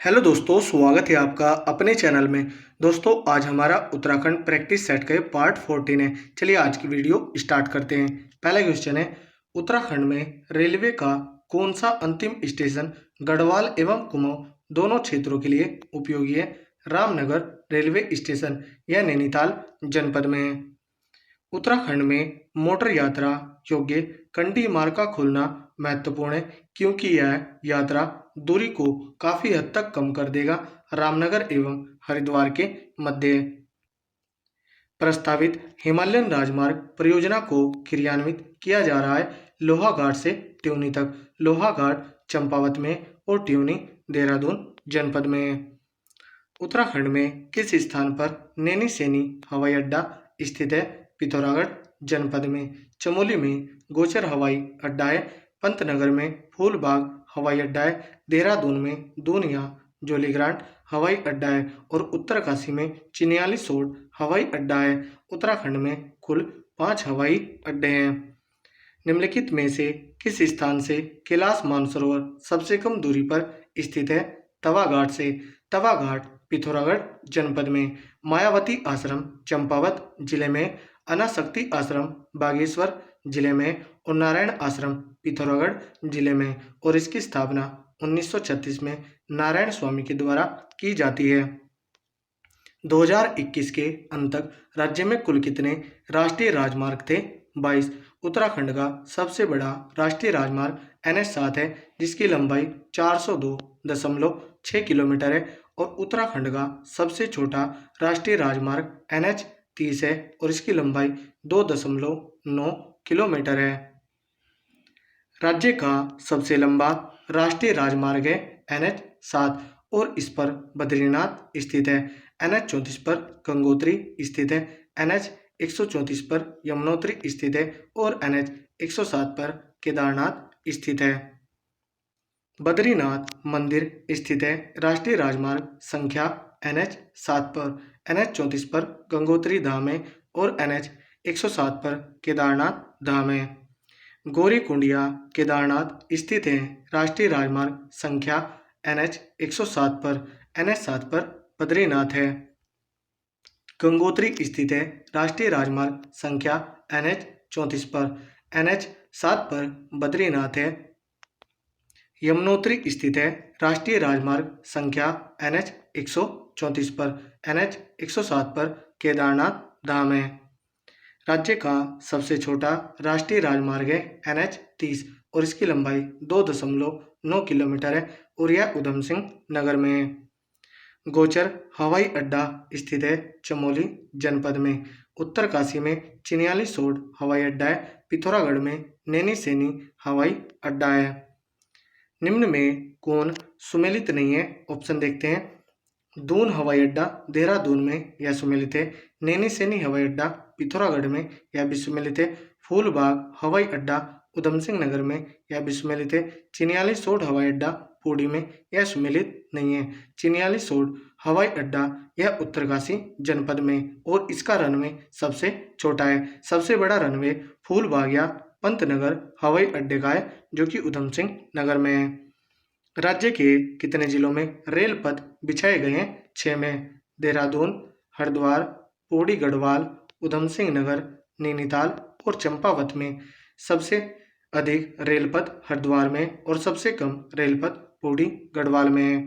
Hello दोस्तों, स्वागत है आपका अपने चैनल में। दोस्तों, आज हमारा उत्तराखंड प्रैक्टिस सेट का पार्ट 14 है। चलिए आज की वीडियो स्टार्ट करते हैं। पहला क्वेश्चन है, उत्तराखंड में रेलवे का कौन सा अंतिम स्टेशन गढ़वाल एवं कुमाऊं दोनों क्षेत्रों के लिए उपयोगी है? रामनगर रेलवे स्टेशन यह नैनीताल जनपद में है। उत्तराखंड में मोटर यात्रा योग्य कंडी मार्ग का खुलना महत्वपूर्ण है, क्योंकि यह यात्रा दूरी को काफी हद तक कम कर देगा। रामनगर एवं हरिद्वार के मध्य प्रस्तावित हिमालयन राजमार्ग परियोजना को क्रियान्वित किया जा रहा है लोहाघाट से ट्यूनी तक। लोहाघाट चंपावत में और ट्यूनी देहरादून जनपद में है। उत्तराखंड में किस स्थान पर नैनी सैनी हवाई अड्डा स्थित है? पिथौरागढ़ जनपद में। चमोली में गोचर हवाई अड्डा है। पंतनगर में फूलबाग हवाई अड्डा है। देहरादून में दूनिया जोलीग्रांट हवाई अड्डा है और उत्तरकाशी में चिन्यालीसोड हवाई अड्डा है। उत्तराखंड में कुल 5 हवाई अड्डे हैं। निम्नलिखित में से किस स्थान से कैलाश मानसरोवर सबसे कम दूरी पर स्थित है? तवाघाट से। तवाघाट पिथौरागढ़ जनपद में। मायावती आश्रम चंपावत जिले में, अनाशक्ति आश्रम बागेश्वर जिले में और नारायण आश्रम पिथौरागढ़ जिले में, और इसकी स्थापना 1936 में नारायण स्वामी के द्वारा की जाती है। 2021 के अंत तक राज्य में कुल कितने राष्ट्रीय राजमार्ग थे? 22। उत्तराखंड का सबसे बड़ा राष्ट्रीय राजमार्ग NH7 है, जिसकी लंबाई 402.6 किलोमीटर है, और उत्तराखंड का सबसे छोटा राष्ट्रीय राजमार्ग NH30 है और इसकी लंबाई 2.9 किलोमीटर है। राज्य का सबसे लंबा राष्ट्रीय राजमार्ग है NH7 और इस पर बद्रीनाथ स्थित है। NH34 पर गंगोत्री स्थित है। NH134 पर यमुनोत्री स्थित है और NH107 पर केदारनाथ स्थित है। बद्रीनाथ मंदिर स्थित है राष्ट्रीय राजमार्ग संख्या NH7 पर। NH34 पर गंगोत्री धाम है और NH107 पर केदारनाथ धाम है। गौरीकुंडिया केदारनाथ स्थित है राष्ट्रीय राजमार्ग संख्या NH107 पर। NH7 पर बद्रीनाथ है। गंगोत्री स्थित है राष्ट्रीय राजमार्ग संख्या NH34 पर। NH7 पर बद्रीनाथ है। यमुनोत्री स्थित है राष्ट्रीय राजमार्ग संख्या NH134 पर। NH107 पर केदारनाथ धाम है। राज्य का सबसे छोटा राष्ट्रीय राजमार्ग है NH30 और इसकी लंबाई 2.9 किलोमीटर है और यह उधम सिंह नगर में है। गोचर हवाई अड्डा स्थित है चमोली जनपद में। उत्तरकाशी में चिन्यालीसोड हवाई अड्डा है। पिथौरागढ़ में नैनी सैनी हवाई अड्डा है। निम्न में कौन सुमेलित नहीं है? ऑप्शन देखते हैं। दून हवाई अड्डा देहरादून में यह सुमेलित है। नैनी सैनी हवाई अड्डा पिथौरागढ़ में यह भी सुमेलित है। फूलबाग हवाई अड्डा उधम सिंह नगर में यह भी सुमेलित है। चिन्यालीसोड हवाई अड्डा पुरी में यह सुमेलित नहीं है। चिन्यालीसोड हवाई अड्डा यह उत्तरकाशी जनपद में और इसका रनवे सबसे छोटा है। सबसे बड़ा रनवे फूलबाग या पंतनगर हवाई अड्डे का है, जो कि उधम सिंह नगर में है। राज्य के कितने जिलों में रेल पथ बिछाए गए हैं? 6 में। देहरादून, हरिद्वार, पौड़ी गढ़वाल, उधम सिंह नगर, नैनीताल और चंपावत में। सबसे अधिक रेल पथ हरिद्वार में और सबसे कम रेल पथ पौड़ी गढ़वाल में है।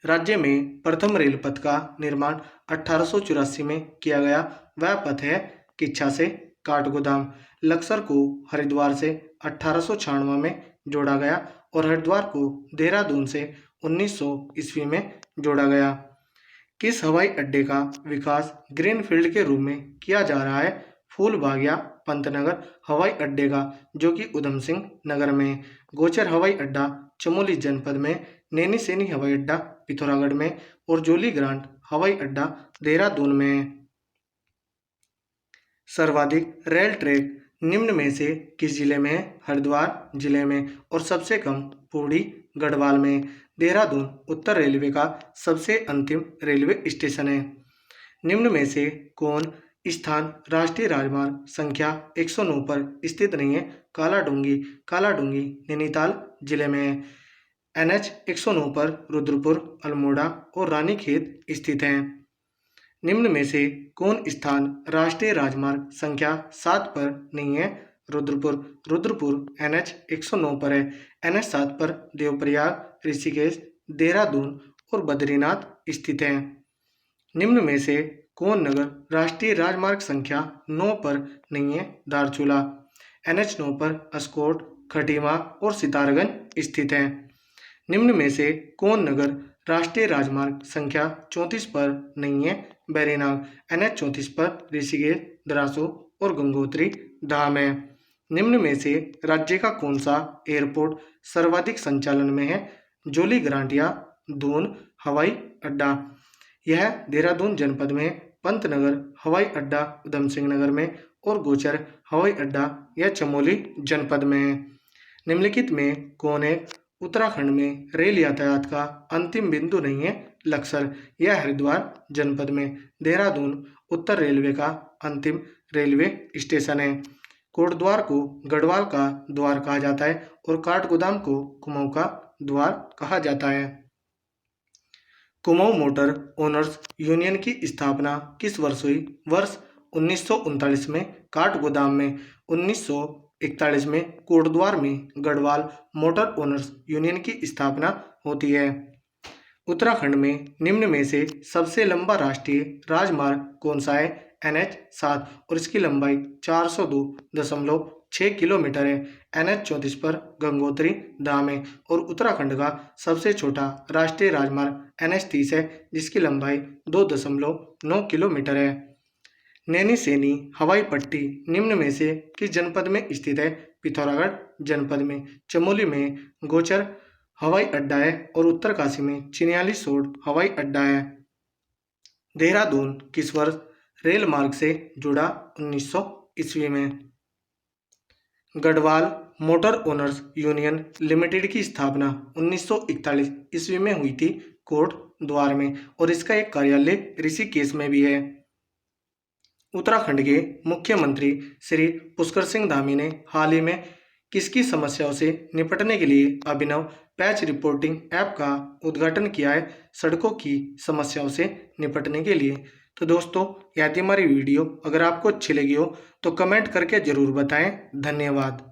राज्य में प्रथम रेल पथ का निर्माण 1884 में किया गया। वह पथ है किच्छा से काठगोदाम। लक्सर को हरिद्वार से 1896 में जोड़ा गया और हरिद्वार को देहरादून से 1900 ईस्वी में जोड़ा गया। किस हवाई अड्डे का विकास ग्रीनफील्ड के रूप में किया जा रहा है? फूलबाग या पंतनगर हवाई अड्डे का, जो कि उधम सिंह नगर में है। गोचर हवाई अड्डा चमोली जनपद में, नैनी सैनी हवाई अड्डा पिथौरागढ़ में और जोलीग्रांट हवाई अड्डा देहरादून में है। सर्वाधिक रेल ट्रैक निम्न में से किस जिले में है? हरिद्वार जिले में और सबसे कम पौड़ी गढ़वाल में। देहरादून उत्तर रेलवे का सबसे अंतिम रेलवे स्टेशन है। निम्न में से कौन स्थान राष्ट्रीय राजमार्ग संख्या 109 पर स्थित नहीं है? कालाडूंगी। कालाडूंगी नैनीताल जिले में है। NH 109 पर रुद्रपुर, अल्मोड़ा और रानीखेत स्थित हैं। निम्न में से कौन स्थान राष्ट्रीय राजमार्ग संख्या 7 पर नहीं है? रुद्रपुर NH 109 पर है। NH 7 पर देवप्रयाग, ऋषिकेश, देहरादून और बद्रीनाथ स्थित हैं। निम्न में से कौन नगर राष्ट्रीय राजमार्ग संख्या 9 पर नहीं है? धारचूला। NH 9 पर अस्कोट, खटीमा और सितारगंज स्थित हैं। निम्न में से कौन नगर राष्ट्रीय राजमार्ग संख्या 34 पर नहीं है? बैरीनाग। NH 34 पर ऋषिकेश, द्रासो और गंगोत्री धाम है। निम्न में से राज्य का कौन सा एयरपोर्ट सर्वाधिक संचालन में है? जोली ग्रांटिया दून हवाई अड्डा। यह देहरादून जनपद में, पंतनगर हवाई अड्डा उधम सिंह नगर में और गोचर हवाई अड्डा यह चमोली जनपद में है। निम्नलिखित में कौन एक उत्तराखंड में रेल यातायात का अंतिम बिंदु नहीं है? लक्सर। यह हरिद्वार जनपद में, देहरादून उत्तर रेलवे का अंतिम रेलवे स्टेशन है। कोटद्वार को गढ़वाल का द्वार कहा जाता है और काठगोदाम को कुमाऊं का द्वार कहा जाता है। कुमाऊं मोटर ओनर्स यूनियन की स्थापना किस वर्ष हुई? वर्ष 1939 में काठगोदाम में, 1941 में कोटद्वार में गढ़वाल मोटर ओनर्स यूनियन की स्थापना होती है। उत्तराखंड में निम्न में से सबसे लंबा राष्ट्रीय राजमार्ग कौन सा है? NH 7 और इसकी लंबाई 402.6 किलोमीटर है। NH 34 पर गंगोत्री धाम है और उत्तराखंड का सबसे छोटा राष्ट्रीय राजमार्ग NH 30 है जिसकी लंबाई 2.9 किलोमीटर है। नैनी सैनी हवाई पट्टी निम्न में से किस जनपद में स्थित है? पिथौरागढ़ जनपद में, चमोली में गोचर हवाई अड्डा है और उत्तरकाशी में चिन्यालीसोड़ हवाई अड्डा है। देहरादून किस वर्ष रेल मार्ग से जुड़ा? 1900 ईस्वी में। Garhwal motor owners union limited की स्थापना 1941 ईस्वी में हुई थी कोटद्वार में और इसका एक कार्यालय ऋषिकेश में भी है। उत्तराखंड के मुख्यमंत्री श्री पुष्कर सिंह धामी ने हाल ही में किसकी समस्याओं से निपटने के लिए अभिनव पैच रिपोर्टिंग ऐप का उद्घाटन किया है? सड़कों की समस्याओं से निपटने के लिए। तो दोस्तों, यदि हमारी वीडियो अगर आपको अच्छी लगी हो तो कमेंट करके ज़रूर बताएं। धन्यवाद।